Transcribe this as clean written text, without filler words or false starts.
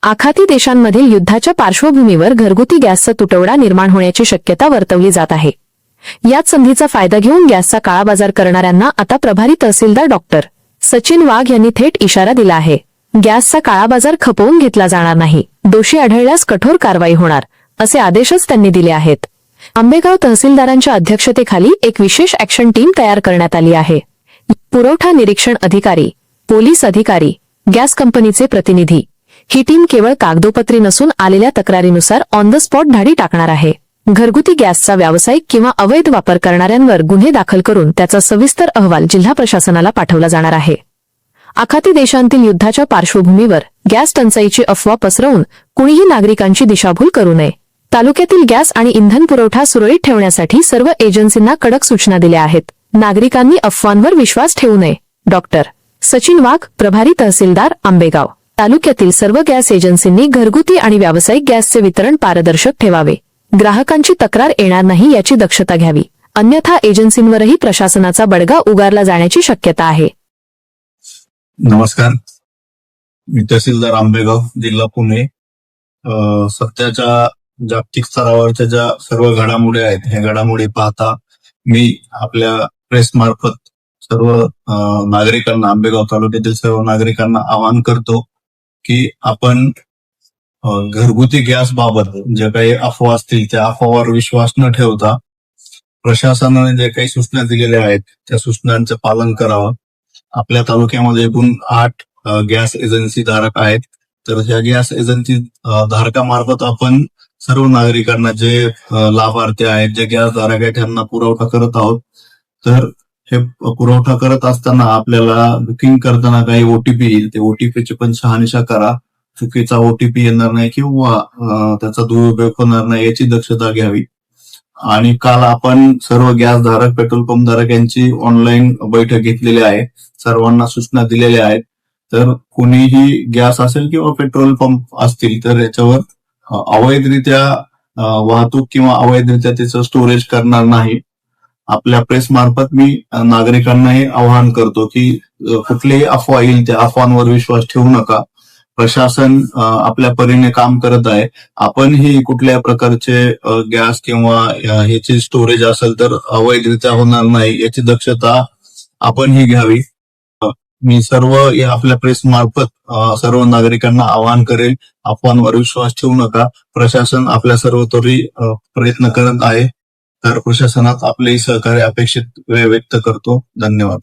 आखाती देशांमधील युद्धाच्या पार्श्वभूमीवर घरगुती गॅसचा तुटवडा निर्माण होण्याची शक्यता वर्तवली जात आहे। याच संधीचा फायदा घेऊन गॅसचा काळाबाजार करणाऱ्यांना आता प्रभारी तहसीलदार डॉक्टर सचिन वाघ यांनी थेट इशारा दिला आहे। गॅसचा काळाबाजार खपवून घेतला जाणार नाही, दोषी आढळल्यास कठोर कारवाई होणार, असे आदेशच त्यांनी दिले आहेत। आंबेगाव तहसीलदारांच्या अध्यक्षतेखाली एक विशेष ॲक्शन टीम तयार करण्यात आली आहे। पुरवठा निरीक्षण अधिकारी, पोलीस अधिकारी, गॅस कंपनीचे प्रतिनिधी, ही टीम केवळ कागदोपत्री नसून आलेल्या तक्रारीनुसार ऑन द स्पॉट धाडी टाकणार आहे। घरगुती गॅसचा व्यावसायिक किंवा अवैध वापर करणाऱ्यांवर गुन्हे दाखल करून त्याचा सविस्तर अहवाल जिल्हा प्रशासनाला पाठवला जाणार आहे। आखाती देशांतील युद्धाच्या पार्श्वभूमीवर गॅस टंचाईची अफवा पसरवून कुणीही नागरिकांची दिशाभूल करू नये। तालुक्यातील गॅस आणि इंधन पुरवठा सुरळीत ठेवण्यासाठी सर्व एजन्सींना कडक सूचना दिल्या आहेत। नागरिकांनी अफवांवर विश्वास ठेवू नये। डॉक्टर सचिन वाघ, प्रभारी तहसीलदार, आंबेगाव। तालुक्यातील सर्व गॅस एजन्सींनी घरगुती आणि व्यावसायिक गॅसचे वितरण पारदर्शक ठेवावे, ग्राहकांची तक्रार येणार नाही याची दक्षता घ्यावी, अन्यथा एजन्सींवरही प्रशासनाचा बडगा उगारला जाण्याची शक्यता आहे। नमस्कार, मी तहसीलदार आंबेगाव, जिल्हा पुणे। सध्याच्या जागतिक स्तरावरच्या ज्या सर्व घडामोडी आहेत, ह्या घडामोडी पाहता मी आपल्या प्रेस मार्फत सर्व नागरिकांना, आंबेगाव तालुक्यातील सर्व नागरिकांना आवाहन करतो की आपण घरगुती गॅस बाबत ज्या काही अफवा असतील त्या अफवावर विश्वास न ठेवता प्रशासनाने जे काही सूचना दिलेल्या आहेत त्या सूचनांचं पालन करावं। आपल्या तालुक्यामध्ये एकूण 8 गॅस एजन्सी धारक आहेत, तर ह्या गॅस एजन्सी धारकामार्फत आपण सर्व नागरिकांना जे लाभार्थी आहेत, जे गॅस धारक आहेत, त्यांना पुरवठा करत आहोत। तर हे पुरवठा करत असताना आपल्याला बुकिंग करताना काही ओटीपी येईल, ते ओटीपीची पण शहानिशा करा, चुकीचा ओटीपी येणार नाही किंवा त्याचा दुरुपयोग होणार नाही याची दक्षता घ्यावी। आणि काल आपण सर्व गॅस धारक, पेट्रोल पंप धारक यांची ऑनलाईन बैठक घेतलेली आहे, सर्वांना सूचना दिलेल्या आहेत। तर कोणीही गॅस असेल किंवा पेट्रोल पंप असतील तर याच्यावर अवैधरित्या वाहतूक किंवा अवैधरित्या त्याचं स्टोरेज करणार नाही। आपल्या प्रेस मार्फत मी नागरिकांनाही आवाहन करतो की कुठलेही अफवा येईल त्या अफवांवर विश्वास ठेवू नका। प्रशासन आपल्या परीने काम करत आहे। आपणही कुठल्या प्रकारचे गॅस किंवा ह्याचे स्टोरेज असेल तर अवैधरित्या होणार नाही याची दक्षता आपणही घ्यावी। मी सर्व या आपल्या प्रेस मार्फत सर्व नागरिकांना आवाहन करेल, अफवांवर विश्वास ठेवू नका। प्रशासन आपल्या सर्व तरी प्रयत्न करत आहे, तर प्रशासनात आपलेही सहकार्य अपेक्षित व्यक्त करतो। धन्यवाद।